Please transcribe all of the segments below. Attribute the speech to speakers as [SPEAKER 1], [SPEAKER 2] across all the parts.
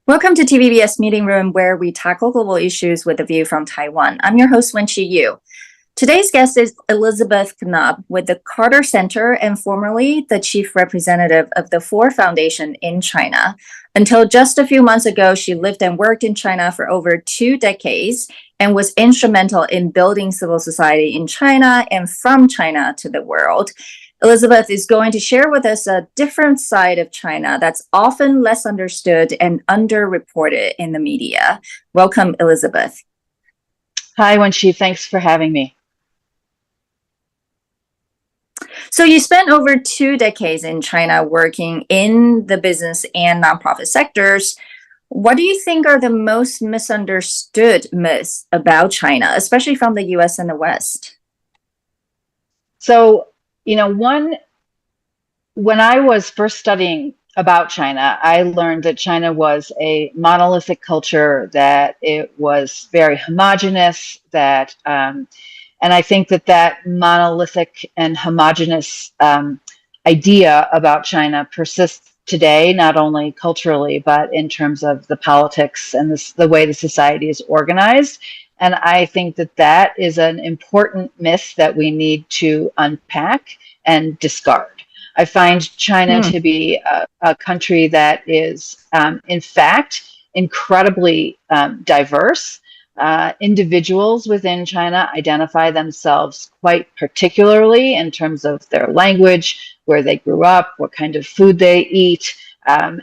[SPEAKER 1] Welcome to TVBS Meeting Room, where we tackle global issues with a view from Taiwan. I'm your host, Wenqi Yu. Today's guest is Elizabeth Knup with the Carter Center and formerly the chief representative of the Ford Foundation in China. Until just a few months ago, she lived and worked in China for over 2 decades and was instrumental in building civil society in China and from China to the world. Elizabeth is going to share with us a different side of China that's often less understood and underreported in the media. Welcome, Elizabeth.
[SPEAKER 2] Hi, Wenqi. Thanks for having me.
[SPEAKER 1] So you spent over 2 decades in China working in the business and nonprofit sectors. What do you think are the most misunderstood myths about China, especially from the US and the West?
[SPEAKER 2] So, when I was first studying about China, I learned that China was a monolithic culture, that it was very homogenous, and I think that monolithic and homogenous idea about China persists today, not only culturally, but in terms of the politics and the way the society is organized. And I think that is an important myth that we need to unpack and discard. I find China to be a country that is, in fact, incredibly diverse. Individuals within China identify themselves quite particularly in terms of their language, where they grew up, what kind of food they eat, and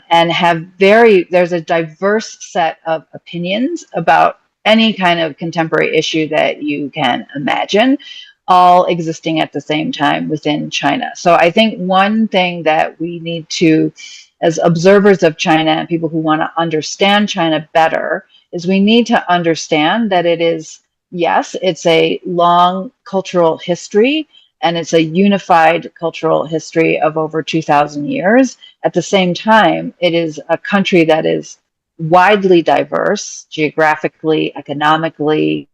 [SPEAKER 2] there's a diverse set of opinions about any kind of contemporary issue that you can imagine, all existing at the same time within China. So I think one thing that we need to, as observers of China and people who want to understand China better, is we need to understand that yes, it's a long cultural history, and it's a unified cultural history of over 2,000 years. At the same time, it is a country that is widely diverse, geographically, economically,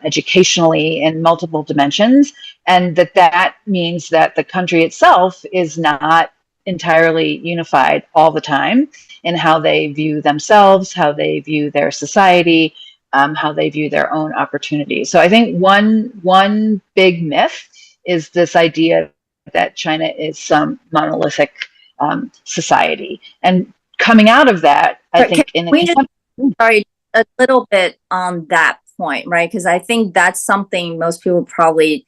[SPEAKER 2] educationally, in multiple dimensions, and that means that the country itself is not entirely unified all the time in how they view themselves, how they view their society, how they view their own opportunities. So I think one big myth is this idea that China is some monolithic society. And coming out of that, I think
[SPEAKER 1] sorry, a little bit on that point, right? Because I think that's something most people probably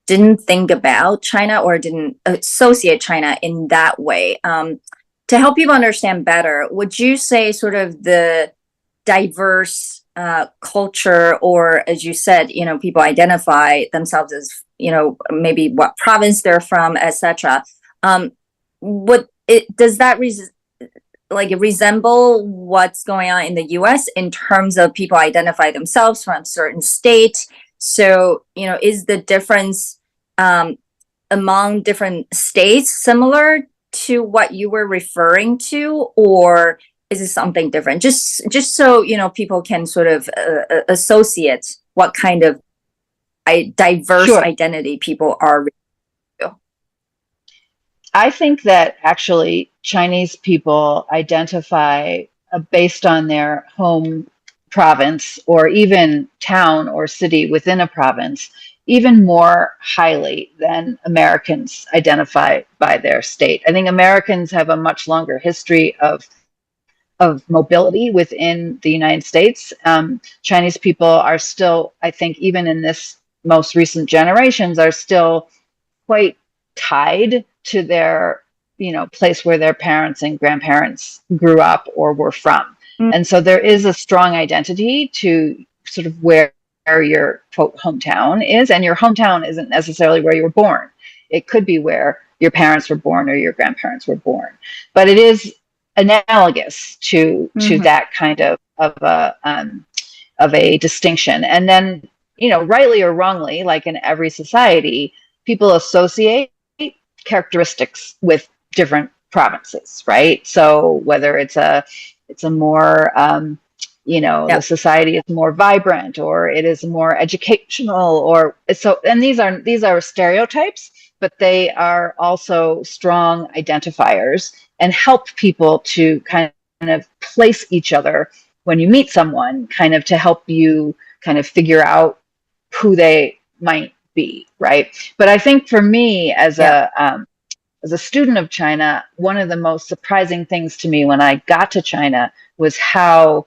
[SPEAKER 1] didn't think about China or didn't associate China in that way. To help people understand better, would you say sort of the diverse culture, or as you said, people identify themselves as, maybe what province they're from, etc. Does that resemble what's going on in the US in terms of people identify themselves from a certain state? So, is the difference among different states similar to what you were referring to, or is it something different? Just so people can sort of associate what kind of diverse identity people are.
[SPEAKER 2] I think that actually Chinese people identify based on their home province or even town or city within a province even more highly than Americans identify by their state. I think Americans have a much longer history of mobility within the United States. Chinese people are still, I think, even in this most recent generations, are still quite tied to their place where their parents and grandparents grew up or were from. And so there is a strong identity to sort of where your quote hometown is, and your hometown isn't necessarily where you were born. It could be where your parents were born or your grandparents were born, but it is analogous to that kind of a distinction. And then, rightly or wrongly, like in every society, people associate characteristics with different provinces, right? So whether it's a more the society is more vibrant, or it is more educational, or so. And these are stereotypes, but they are also strong identifiers and help people to kind of place each other when you meet someone, kind of to help you kind of figure out who they might be, right? But I think for me,
[SPEAKER 1] Yeah.
[SPEAKER 2] as a student of China, one of the most surprising things to me when I got to China was how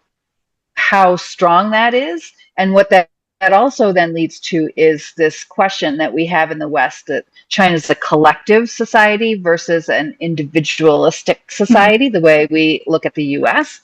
[SPEAKER 2] strong that is, and what that also then leads to is this question that we have in the West, that China is a collective society versus an individualistic
[SPEAKER 1] Mhm.
[SPEAKER 2] society, the way we look at the US.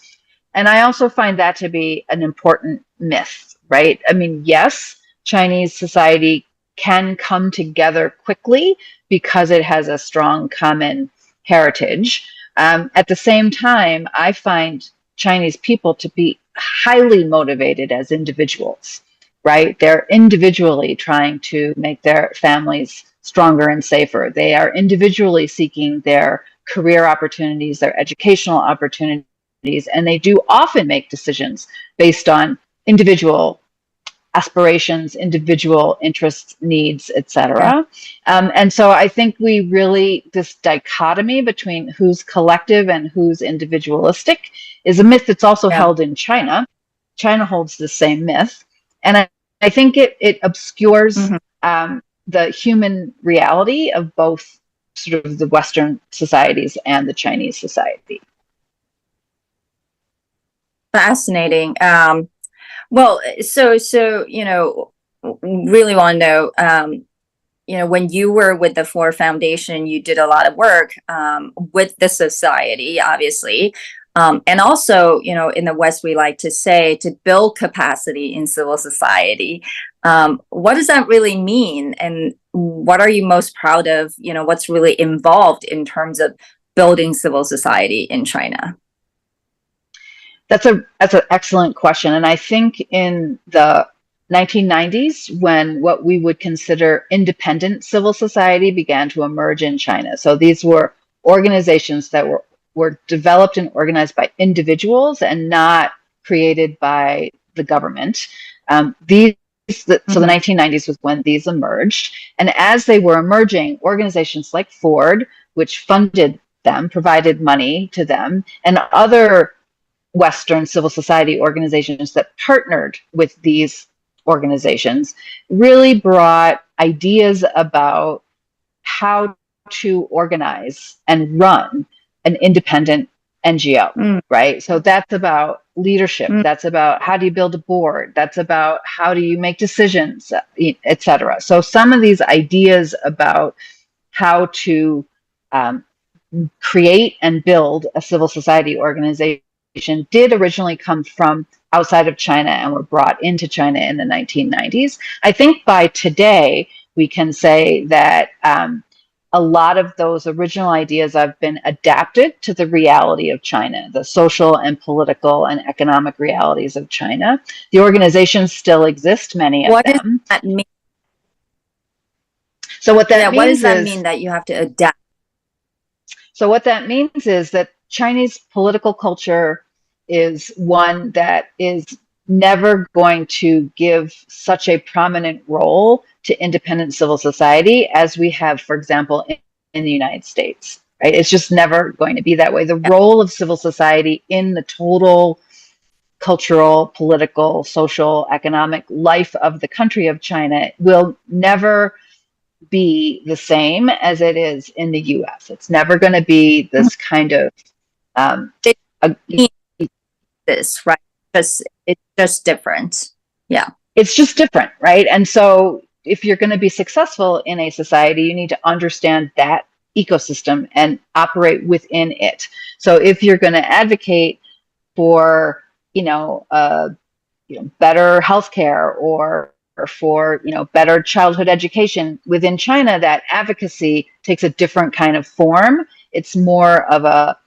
[SPEAKER 2] And I also find that to be an important myth, right? I mean, yes, Chinese society can come together quickly because it has a strong common heritage. At the same time, I find Chinese people to be highly motivated as individuals, right? They're individually trying to make their families stronger and safer. They are individually seeking their career opportunities, their educational opportunities, and they do often make decisions based on individual aspirations, individual interests, needs,
[SPEAKER 1] Yeah.
[SPEAKER 2] etc. And so I think we really, this dichotomy between who's collective and who's individualistic is a myth that's also
[SPEAKER 1] Yeah.
[SPEAKER 2] held in China. China holds the same myth. And I think it obscures
[SPEAKER 1] Mhm.
[SPEAKER 2] the human reality of both sort of the Western societies and the Chinese society.
[SPEAKER 1] Fascinating. Well, so really want to know. When you were with the Floor Foundation, you did a lot of work with the society, obviously. And also, in the West, we like to say to build capacity in civil society. What does that really mean? And what are you most proud of? What's really involved in terms of building civil society in China?
[SPEAKER 2] That's an excellent question, and I think in the 1990s, when what we would consider independent civil society began to emerge in China. So these were organizations that were developed and organized by individuals and not created by the government. These so the
[SPEAKER 1] Mhm.
[SPEAKER 2] 1990s was when these emerged, and as they were emerging, organizations like Ford, which funded them, provided money to them, and other Western civil society organizations that partnered with these organizations really brought ideas about how to organize and run an independent NGO,
[SPEAKER 1] Mm,
[SPEAKER 2] right? So that's about leadership.
[SPEAKER 1] mm.
[SPEAKER 2] That's about how do you build a board? That's about how do you make decisions, et cetera. So some of these ideas about how to um, create and build a civil society organization did originally come from outside of China and were brought into China in the 1990s. I think by today, we can say that a lot of those original ideas have been adapted to the reality of China, the social and political and economic realities of China. The organizations still exist, many of
[SPEAKER 1] What does
[SPEAKER 2] them.
[SPEAKER 1] that mean?
[SPEAKER 2] So what
[SPEAKER 1] Yeah,
[SPEAKER 2] that
[SPEAKER 1] what does
[SPEAKER 2] means
[SPEAKER 1] that mean
[SPEAKER 2] is
[SPEAKER 1] that you have to adapt?
[SPEAKER 2] So what that means is that Chinese political culture is one that is never going to give such a prominent role to independent civil society as we have, for example, in the United States. Right? It's just never going to be that way. The
[SPEAKER 1] Yeah.
[SPEAKER 2] role of civil society in the total cultural, political, social, economic life of the country of China will never be the same as it is in the US. It's never going to be
[SPEAKER 1] Mhm.
[SPEAKER 2] this kind of um,
[SPEAKER 1] It
[SPEAKER 2] a,
[SPEAKER 1] means this, right? It's just different. Yeah.
[SPEAKER 2] it's just different, right? And so if you're going to be successful in a society, you need to understand that ecosystem and operate within it. So if you're going to advocate for, better healthcare or for better childhood education within China, that advocacy takes a different kind of form. It's more of a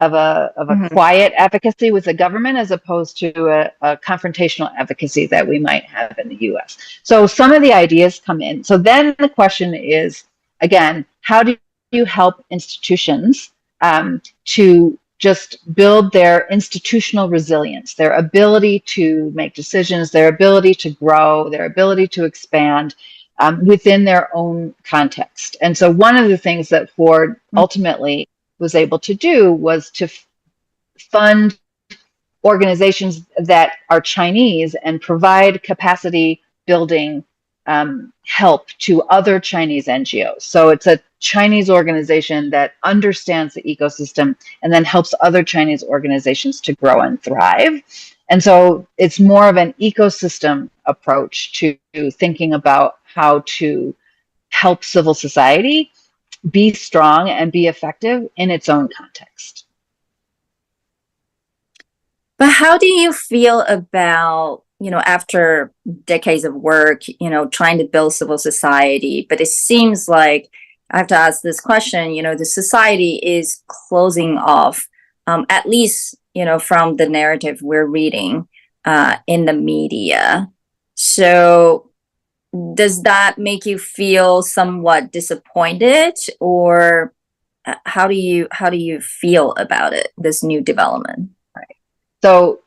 [SPEAKER 1] Mhm.
[SPEAKER 2] quiet advocacy with the government as opposed to a confrontational advocacy that we might have in the US. So some of the ideas come in. So then the question is, again, how do you help institutions to just build their institutional resilience, their ability to make decisions, their ability to grow, their ability to expand within their own context. And so one of the things that Ford
[SPEAKER 1] Mhm.
[SPEAKER 2] ultimately was able to do was to fund organizations that are Chinese and provide capacity building help to other Chinese NGOs. So it's a Chinese organization that understands the ecosystem and then helps other Chinese organizations to grow and thrive. And so it's more of an ecosystem approach to thinking about how to help civil society be strong and be effective in its own context.
[SPEAKER 1] But how do you feel about, after decades of work, trying to build civil society, but it seems like I have to ask this question, the society is closing off, at least, from the narrative we're reading in the media. So does that make you feel somewhat disappointed, or how do you feel about it, this new development?
[SPEAKER 2] So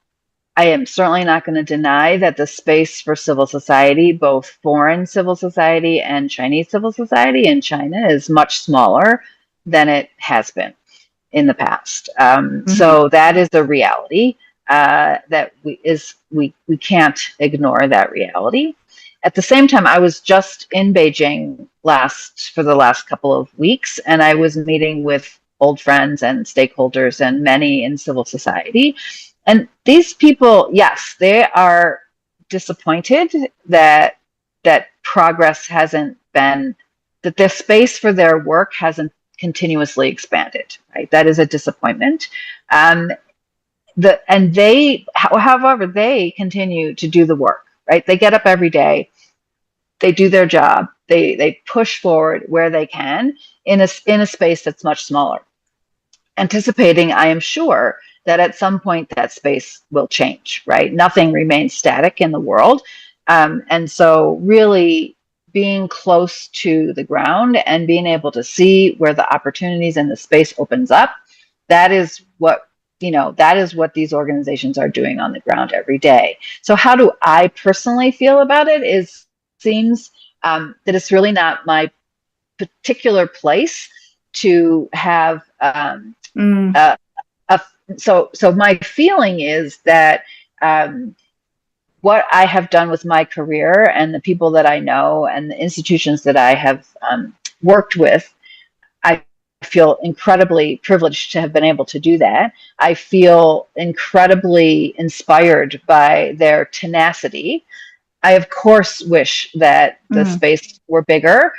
[SPEAKER 2] I am certainly not going to deny that the space for civil society, both foreign civil society and Chinese civil society in China, is much smaller than it has been in the past. So that is a reality that we can't ignore that reality. At the same time, I was just in Beijing for the last couple of weeks, and I was meeting with old friends and stakeholders and many in civil society. And these people, yes, they are disappointed that progress hasn't been, that the space for their work hasn't continuously expanded, right? That is a disappointment. However, they continue to do the work, right? They get up every day, they do their job, they push forward where they can in a space that's much smaller, anticipating, I am sure, that at some point that space will change, right? Nothing remains static in the world. And so really being close to the ground and being able to see where the opportunities and the space opens up, that is what these organizations are doing on the ground every day. So how do I personally feel about it? Seems that it's really not my particular place to have so my feeling is that what I have done with my career and the people that I know and the institutions that I have worked with, I feel incredibly privileged to have been able to do that. I feel incredibly inspired by their tenacity. I, of course, wish that the space were bigger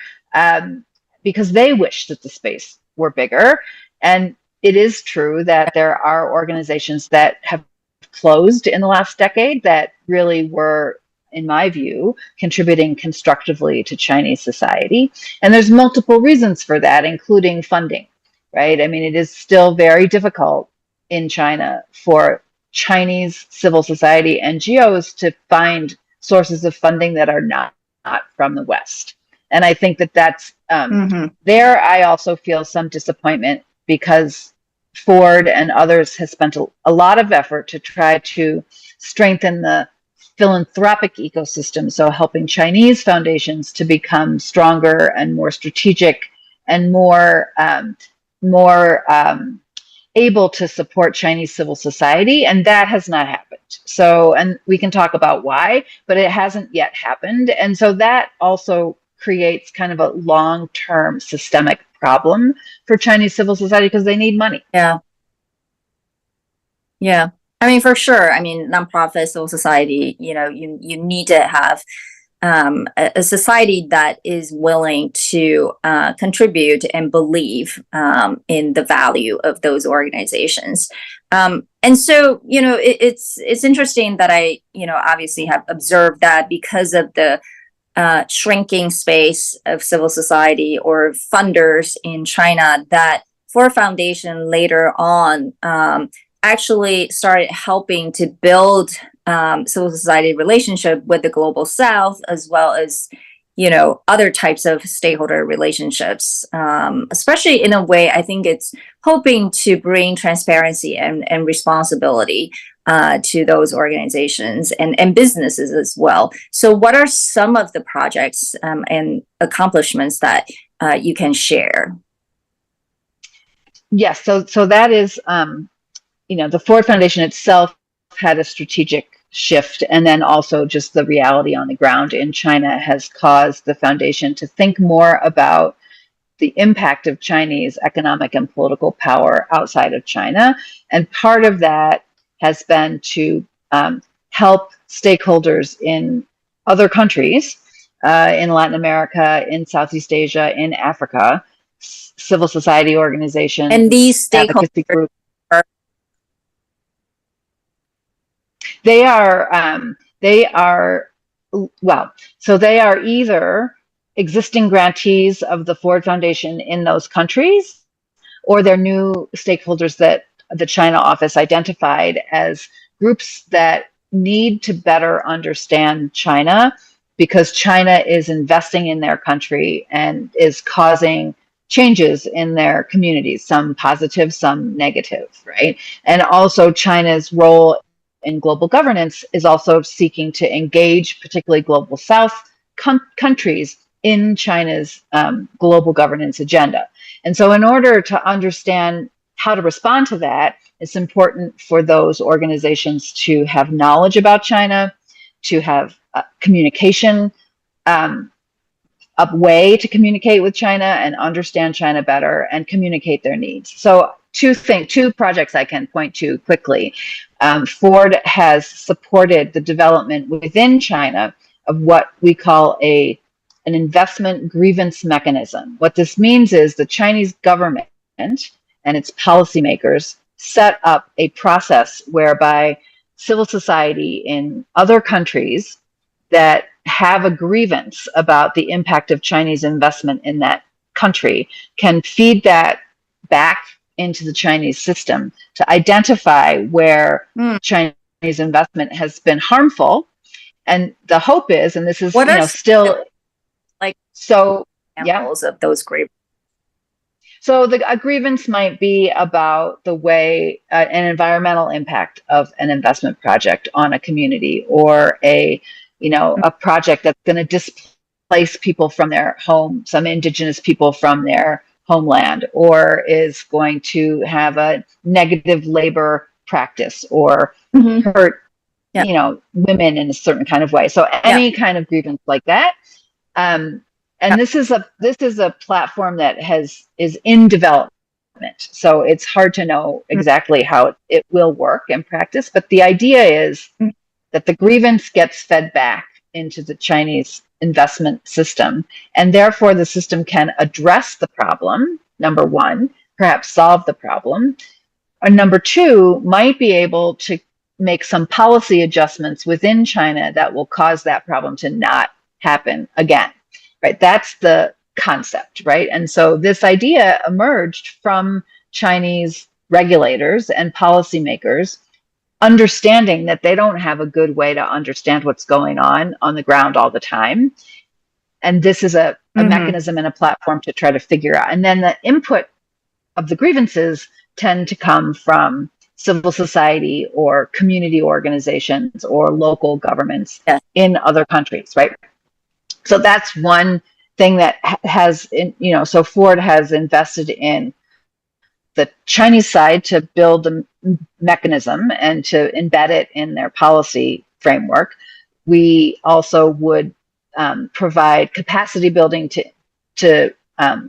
[SPEAKER 2] because they wish that the space were bigger. And it is true that there are organizations that have closed in the last decade that really were, in my view, contributing constructively to Chinese society. And there's multiple reasons for that, including funding, right? I mean, it is still very difficult in China for Chinese civil society NGOs to find sources of funding that are not from the West. And I think that's there. I also feel some disappointment because Ford and others has spent a lot of effort to try to strengthen the philanthropic ecosystem. So helping Chinese foundations to become stronger and more strategic and more able to support Chinese civil society. And that has not happened. So, and we can talk about why, but it hasn't yet happened. And so that also creates kind of a long-term systemic problem for Chinese civil society because they need money.
[SPEAKER 1] Yeah. I mean, for sure. I mean, nonprofit civil society, you need to have a society that is willing to contribute and believe in the value of those organizations. And so, it's interesting that I, obviously have observed that because of the shrinking space of civil society or funders in China, that for foundation later on actually started helping to build civil society relationship with the global South, as well as other types of stakeholder relationships, especially in a way I think it's hoping to bring transparency and responsibility to those organizations and businesses as well. So what are some of the projects and accomplishments that you can share?
[SPEAKER 2] Yes, so that is the Ford Foundation itself had a strategic shift, and then also just the reality on the ground in China has caused the foundation to think more about the impact of Chinese economic and political power outside of China. And part of that has been to help stakeholders in other countries, in Latin America, in Southeast Asia, in Africa, civil society organizations,
[SPEAKER 1] And these
[SPEAKER 2] advocacy
[SPEAKER 1] stakeholders
[SPEAKER 2] groups.
[SPEAKER 1] are
[SPEAKER 2] They are, well, so they are either existing grantees of the Ford Foundation in those countries, or they're new stakeholders that the China office identified as groups that need to better understand China, because China is investing in their country and is causing changes in their communities, some positive, some negative, right? And also China's role in global governance is also seeking to engage particularly global South countries in China's global governance agenda. And so in order to understand how to respond to that, it's important for those organizations to have knowledge about China, to have communication, a way to communicate with China and understand China better and communicate their needs. So two projects I can point to quickly. Ford has supported the development within China of what we call an investment grievance mechanism. What this means is the Chinese government and its policymakers set up a process whereby civil society in other countries that have a grievance about the impact of Chinese investment in that country can feed that back into the Chinese system to identify where Chinese investment has been harmful. And the hope is, and this is
[SPEAKER 1] what are
[SPEAKER 2] still
[SPEAKER 1] like
[SPEAKER 2] so
[SPEAKER 1] examples of those grievances?
[SPEAKER 2] So a grievance might be about the way an environmental impact of an investment project on a community, or a project that's going to displace people from their home, some indigenous people from their homeland, or is going to have a negative labor practice, or hurt women in a certain kind of way. So any kind of grievance like that. And this is a platform that is in development. So it's hard to know exactly how it will work in practice. But the idea is that the grievance gets fed back into the Chinese investment system, and therefore the system can address the problem, number one, perhaps solve the problem. Or number two, might be able to make some policy adjustments within China that will cause that problem to not happen again. Right, that's the concept, right? And so this idea emerged from Chinese regulators and policymakers understanding that they don't have a good way to understand what's going on the ground all the time. And this is a mechanism and a platform to try to figure out. And then the input of the grievances tend to come from civil society or community organizations or local governments in other countries, right? So that's one thing that so Ford has invested in the Chinese side to build the mechanism and to embed it in their policy framework. We also would provide capacity building to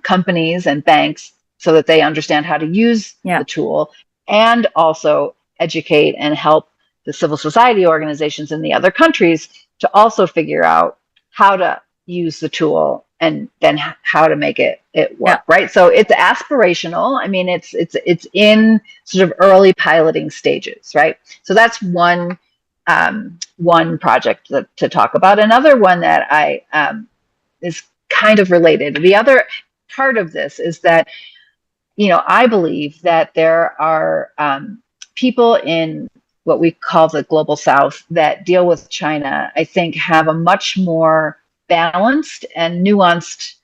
[SPEAKER 2] companies and banks so that they understand how to use the tool, and also educate and help the civil society organizations in the other countries to also figure out how to use the tool and then how to make it work, right? So it's aspirational. I mean, it's in sort of early piloting stages, right? So that's one project to talk about. Another one that I is kind of related. The other part of this is that I believe that there are people in what we call the global South that deal with China, I think, have a much more balanced and nuanced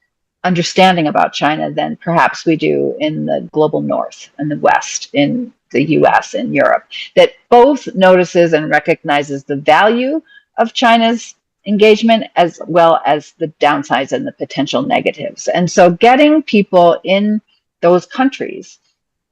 [SPEAKER 2] understanding about China than perhaps we do in the global North and the West, in the US and Europe, that both notices and recognizes the value of China's engagement as well as the downsides and the potential negatives. And so getting people in those countries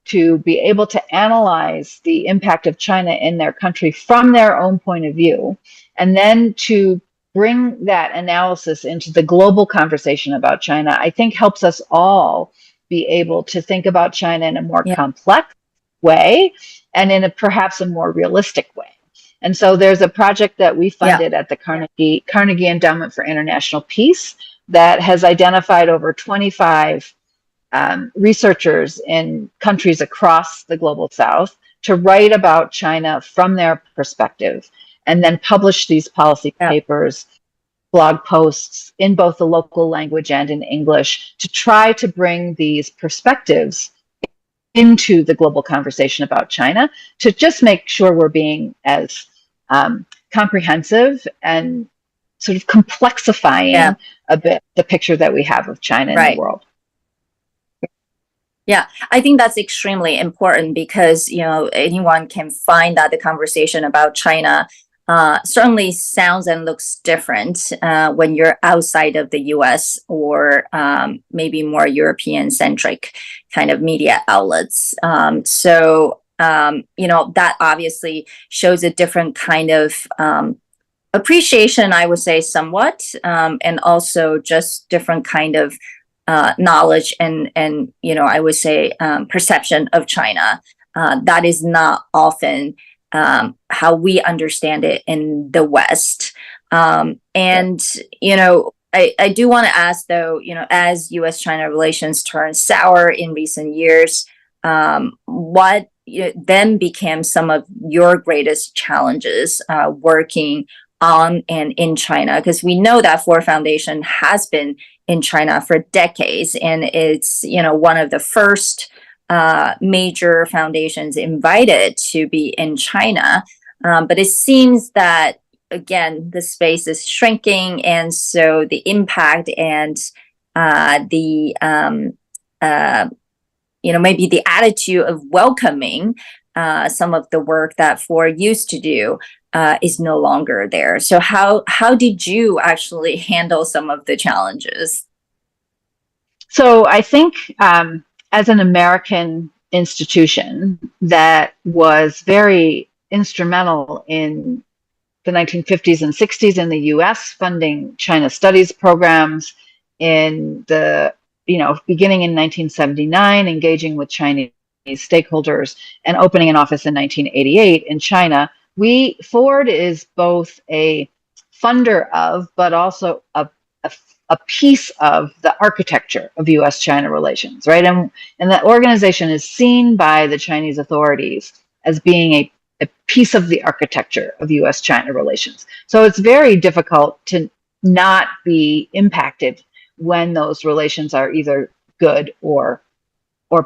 [SPEAKER 2] to be able to analyze the impact of China in their country from their own point of view, and then to bring that analysis into the global conversation about China, I think helps us all be able to think about China in a more
[SPEAKER 1] Yeah.
[SPEAKER 2] complex way and in perhaps a more realistic way. And so there's a project that we funded at the Carnegie Endowment for International Peace that has identified over 25 researchers in countries across the global south to write about China from their perspective and then publish these policy papers, blog posts in both the local language and in English to try to bring these perspectives into the global conversation about China, to just make sure we're being as comprehensive and sort of complexifying a bit the picture that we have of China in the world.
[SPEAKER 1] Yeah, I think that's extremely important because, you know, anyone can find that the conversation about China certainly sounds and looks different when you're outside of the US or maybe more European centric kind of media outlets. So, you know, that obviously shows a different kind of appreciation, I would say, somewhat, and also just different kind of knowledge and you know, I would say perception of China that is not often how we understand it in the West. And you know, I do want to ask though, you know, as U.S.-China relations turned sour in recent years, what then became some of your greatest challenges working on and in China? Because we know that Ford Foundation has been in China for decades, and it's, you know, one of the first major foundations invited to be in China. But it seems that, again, the space is shrinking, and so the impact and the you know, maybe the attitude of welcoming some of the work that Ford used to do is no longer there. So how did you actually handle some of the challenges?
[SPEAKER 2] So I think as an American institution that was very instrumental in the 1950s and 60s in the US, funding China studies programs in the, you know, beginning in 1979, engaging with Chinese stakeholders and opening an office in 1988 in China. Ford is both a funder of, but also a piece of the architecture of U.S.-China relations, right? And that organization is seen by the Chinese authorities as being a piece of the architecture of U.S.-China relations. So it's very difficult to not be impacted when those relations are either good or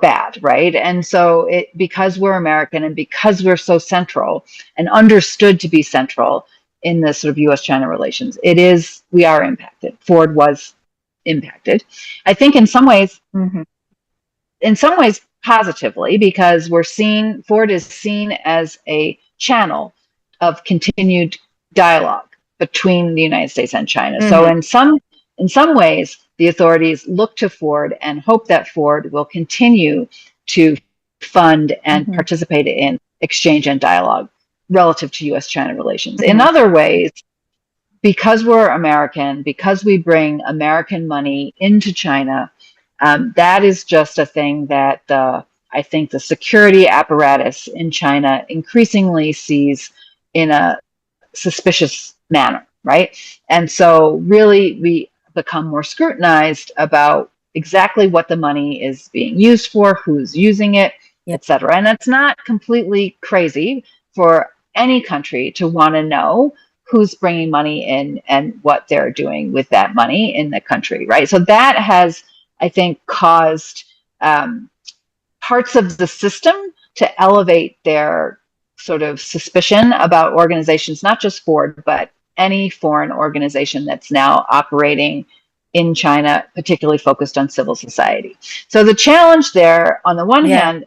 [SPEAKER 2] bad, right? And so because we're American and because we're so central and understood to be central in this sort of U.S.-China relations, we are impacted. Ford was impacted. I think in some ways positively, because Ford is seen as a channel of continued dialogue between the United States and China. So in some ways, the authorities look to Ford and hope that Ford will continue to fund and participate in exchange and dialogue relative to U.S.-China relations. In other ways, because we're American, because we bring American money into China, that is just a thing that I think the security apparatus in China increasingly sees in a suspicious manner, right? And so really we become more scrutinized about exactly what the money is being used for, who's using it, et cetera. And that's not completely crazy for any country to want to know who's bringing money in and what they're doing with that money in the country, right? So that has, I think, caused parts of the system to elevate their sort of suspicion about organizations, not just Ford, but any foreign organization that's now operating in China, particularly focused on civil society. So the challenge there, on the one hand,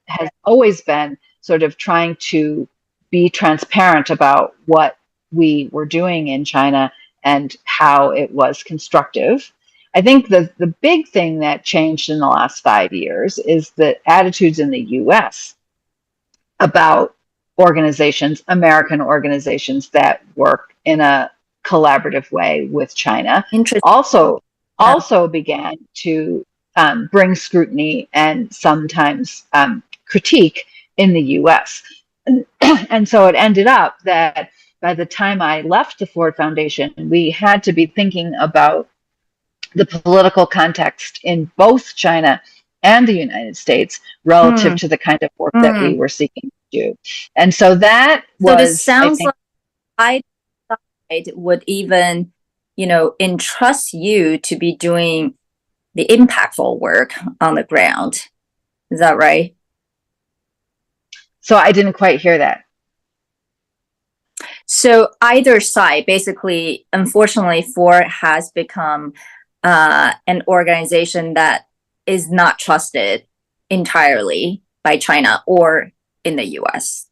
[SPEAKER 2] has always been sort of trying to be transparent about what we were doing in China and how it was constructive. I think the big thing that changed in the last 5 years is the attitudes in the US about organizations, American organizations that work in a collaborative way with China,
[SPEAKER 1] Interesting.
[SPEAKER 2] also also began to bring scrutiny and sometimes critique in the U.S. And so it ended up that by the time I left the Ford Foundation, we had to be thinking about the political context in both China and the United States relative
[SPEAKER 1] Mm,
[SPEAKER 2] to the kind of work that we
[SPEAKER 1] mm.
[SPEAKER 2] were seeking to do. And so that
[SPEAKER 1] So this
[SPEAKER 2] was, I
[SPEAKER 1] sounds
[SPEAKER 2] think,
[SPEAKER 1] like I side would even, entrust you to be doing the impactful work on the ground. Is that right?
[SPEAKER 2] so I didn't quite hear that.
[SPEAKER 1] So either side, basically, unfortunately, Ford has become an organization that is not trusted entirely by China or in the US.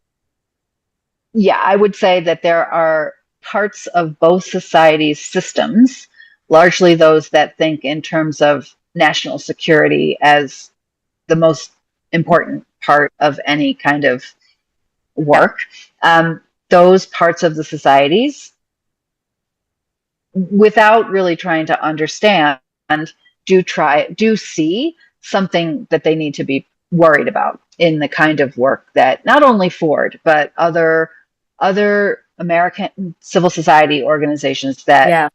[SPEAKER 2] Yeah, I would say that there are parts of both societies' systems, largely those that think in terms of national security as the most important part of any kind of
[SPEAKER 1] Yeah.
[SPEAKER 2] work. Um, those parts of the societies, without really trying to understand, do see something that they need to be worried about in the kind of work that not only Ford but other American civil society organizations that
[SPEAKER 1] Yeah.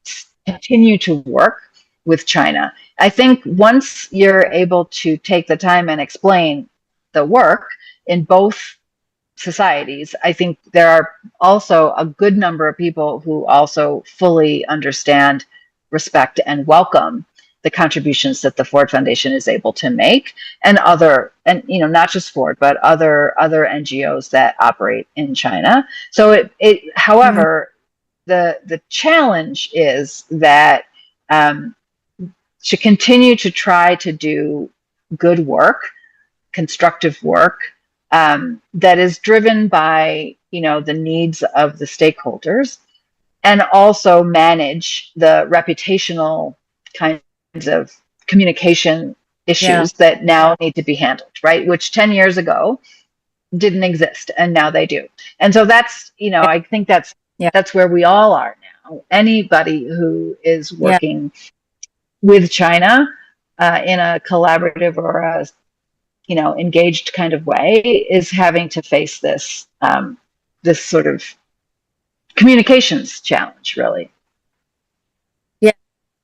[SPEAKER 2] continue to work with China. I think once you're able to take the time and explain the work in both societies, I think there are also a good number of people who also fully understand, respect, and welcome the contributions that the Ford Foundation is able to make, and not just Ford, but other NGOs that operate in China. So
[SPEAKER 1] Mm,
[SPEAKER 2] however, the challenge is that um, to continue to try to do good work, constructive work, that is driven by the needs of the stakeholders, and also manage the reputational kinds of communication
[SPEAKER 1] yeah.
[SPEAKER 2] issues that now need to be handled, right? Which 10 years ago didn't exist and now they do. And so that's, I think
[SPEAKER 1] Yeah.
[SPEAKER 2] that's where we all are now. Anybody who is
[SPEAKER 1] Yeah.
[SPEAKER 2] working with China in a collaborative or a engaged kind of way is having to face this sort of communications challenge, really.
[SPEAKER 1] Yeah.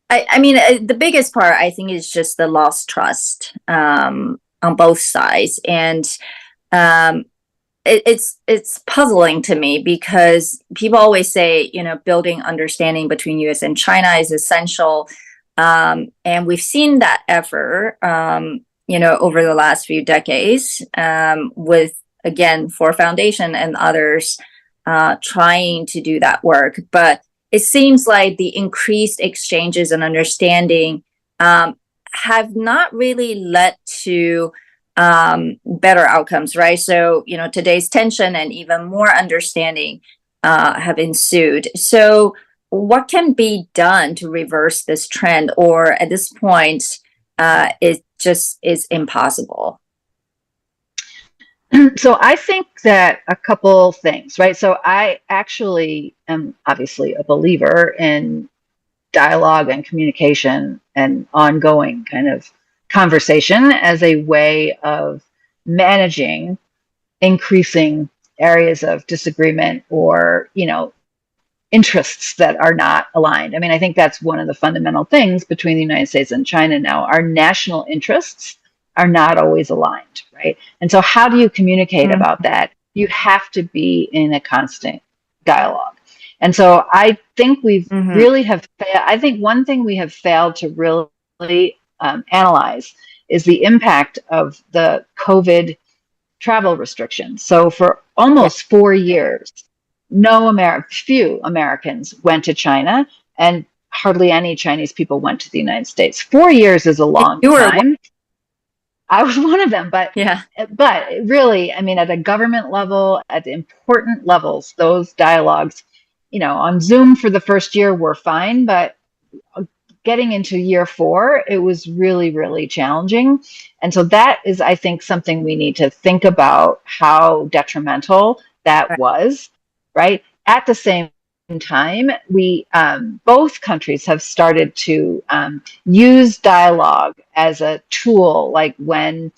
[SPEAKER 1] I mean, the biggest part I think is just the lost trust on both sides, and um, it's puzzling to me because people always say building understanding between U.S. and China is essential, and we've seen that effort over the last few decades with again Ford Foundation and others trying to do that work, but it seems like the increased exchanges and understanding have not really led to better outcomes, right? So, today's tension and even more understanding have ensued. So, what can be done to reverse this trend, or at this point, it just is impossible?
[SPEAKER 2] So I think that a couple things, right? So I actually am obviously a believer in dialogue and communication and ongoing kind of conversation as a way of managing increasing areas of disagreement or interests that are not aligned. I mean, I think that's one of the fundamental things between the United States and China now. Our national interests are not always aligned, right? And so how do you communicate
[SPEAKER 1] Mm,
[SPEAKER 2] about that? You have to be in a constant dialogue. And so I think
[SPEAKER 1] mhm.
[SPEAKER 2] I think one thing we have failed to really analyze is the impact of the COVID travel restrictions. So for
[SPEAKER 1] Yeah.
[SPEAKER 2] almost 4 years, few Americans went to China, and hardly any Chinese people went to the United States. 4 years is a
[SPEAKER 1] And
[SPEAKER 2] long
[SPEAKER 1] you were,
[SPEAKER 2] time. I was one of them, but
[SPEAKER 1] yeah,
[SPEAKER 2] really, I mean, at a government level, at important levels, those dialogues, on Zoom for the first year were fine, but getting into year 4, it was really, really challenging. And so that is, I think, something we need to think about how detrimental that
[SPEAKER 1] Right.
[SPEAKER 2] was, right? At the same time, we both countries have started to use dialogue as a tool, like when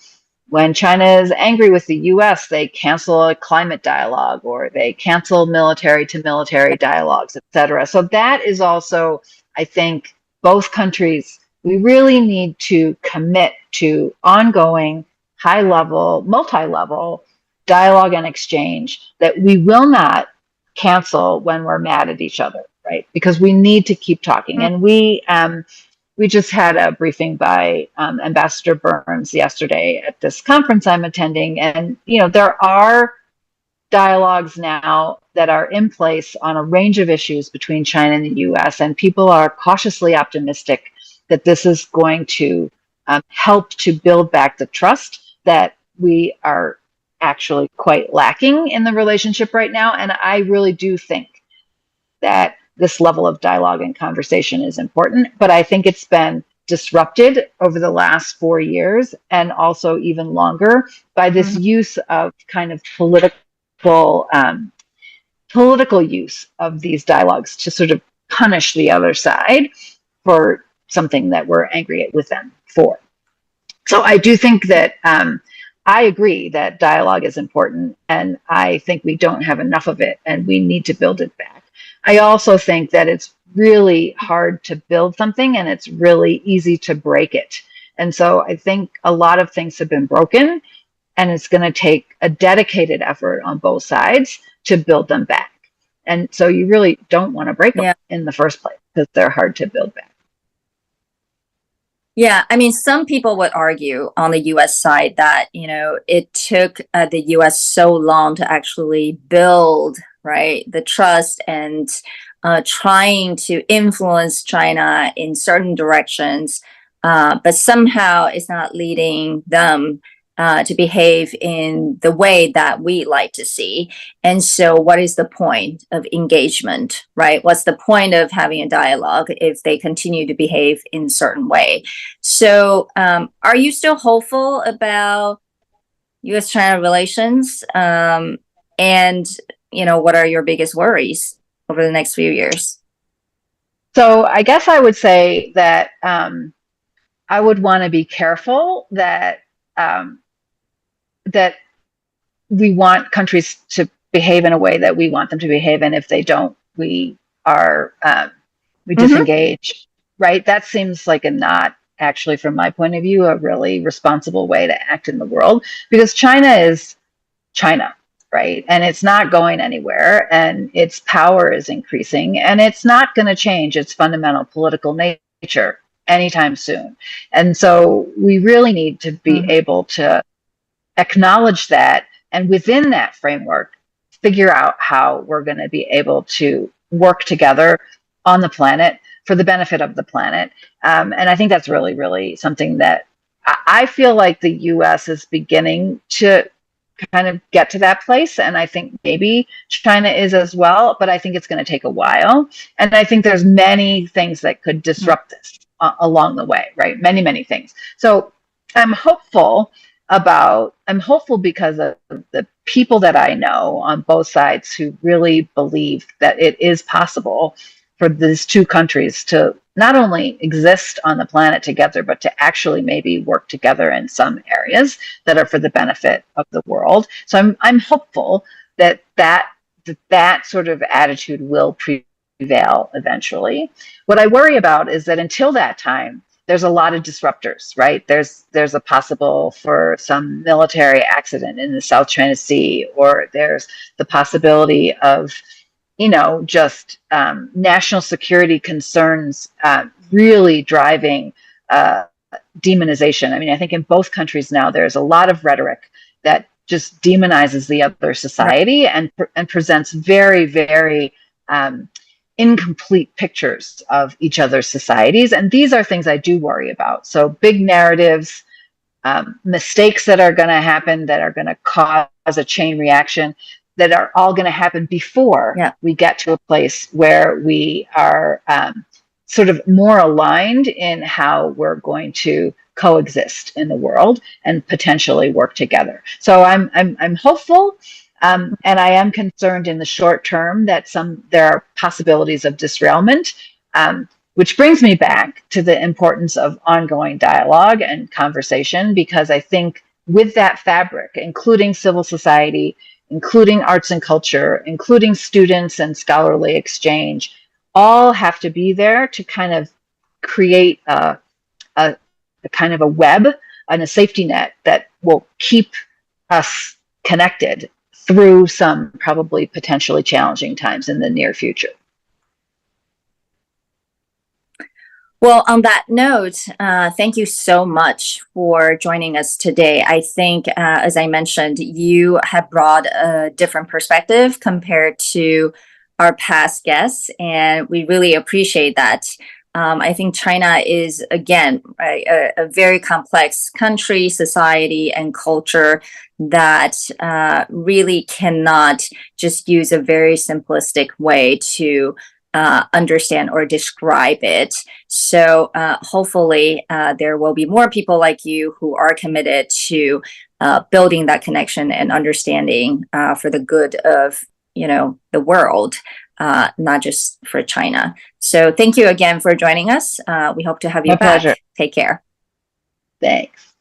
[SPEAKER 2] China is angry with the US, they cancel a climate dialogue or they cancel military to military dialogues, et cetera. So that is also, I think, both countries, we really need to commit to ongoing, high level, multi level dialogue and exchange that we will not cancel when we're mad at each other, right? Because we need to keep talking.
[SPEAKER 1] Mm.
[SPEAKER 2] And we just had a briefing by Ambassador Burns yesterday at this conference I'm attending. And, there are dialogues now that are in place on a range of issues between China and the US. And people are cautiously optimistic that this is going to help to build back the trust that we are actually quite lacking in the relationship right now. And I really do think that this level of dialogue and conversation is important, but I think it's been disrupted over the last 4 years and also even longer by this
[SPEAKER 1] Mhm.
[SPEAKER 2] use of kind of political use of these dialogues to sort of punish the other side for something that we're angry with them for. So I do think that I agree that dialogue is important, and I think we don't have enough of it, and we need to build it back. I also think that it's really hard to build something, and it's really easy to break it. And so I think a lot of things have been broken, and it's going to take a dedicated effort on both sides to build them back. And so you really don't want to break them
[SPEAKER 1] Yeah.
[SPEAKER 2] in the first place because they're hard to build back.
[SPEAKER 1] Yeah, I mean, some people would argue on the US side that, it took the US so long to actually build, right, the trust and trying to influence China in certain directions, but somehow it's not leading them to behave in the way that we like to see. And so, what is the point of engagement, right? What's the point of having a dialogue if they continue to behave in a certain way? So, are you still hopeful about U.S. China relations? And, what are your biggest worries over the next few years?
[SPEAKER 2] So I guess I would say that I would want to be careful that um, that we want countries to behave in a way that we want them to behave, and if they don't, we
[SPEAKER 1] Mm-hmm.
[SPEAKER 2] disengage. Right? That seems like a not actually, from my point of view, a really responsible way to act in the world because China is China, right? And it's not going anywhere, and its power is increasing, and it's not going to change its fundamental political nature anytime soon. And so we really need to be
[SPEAKER 1] Mm-hmm.
[SPEAKER 2] able to acknowledge that, and within that framework, figure out how we're going to be able to work together on the planet for the benefit of the planet. And I think that's really, really something that I feel like the US is beginning to kind of get to that place. And I think maybe China is as well, but I think it's going to take a while. And I think there's many things that could disrupt this along the way, right? Many, many things. So I'm hopeful because of the people that I know on both sides who really believe that it is possible for these two countries to not only exist on the planet together, but to actually maybe work together in some areas that are for the benefit of the world. So I'm hopeful that sort of attitude will prevail eventually. What I worry about is that until that time, there's a lot of disruptors, right? There's a possible for some military accident in the South China Sea, or there's the possibility of just national security concerns really driving demonization. I mean, I think in both countries now there's a lot of rhetoric that just demonizes the other
[SPEAKER 1] Right.
[SPEAKER 2] society and presents very, very incomplete pictures of each other's societies. And these are things I do worry about. So big narratives, mistakes that are going to happen that are going to cause a chain reaction that are all going to happen before
[SPEAKER 1] Yeah.
[SPEAKER 2] we get to a place where we are sort of more aligned in how we're going to coexist in the world and potentially work together. So I'm hopeful, and I am concerned in the short term that there are possibilities of disrailment. Which brings me back to the importance of ongoing dialogue and conversation, because I think with that fabric, including civil society, including arts and culture, including students and scholarly exchange, all have to be there to kind of create a kind of a web and a safety net that will keep us connected through some probably potentially challenging times in the near future.
[SPEAKER 1] Well, on that note, thank you so much for joining us today. I think, as I mentioned, you have brought a different perspective compared to our past guests, and we really appreciate that. I think China is, again, a very complex country, society, and culture that really cannot just use a very simplistic way to understand or describe it. So hopefully there will be more people like you who are committed to building that connection and understanding for the good of, the world, not just for China. So thank you again for joining us. We hope to have you
[SPEAKER 2] My
[SPEAKER 1] back.
[SPEAKER 2] pleasure.
[SPEAKER 1] Take care.
[SPEAKER 2] Thanks.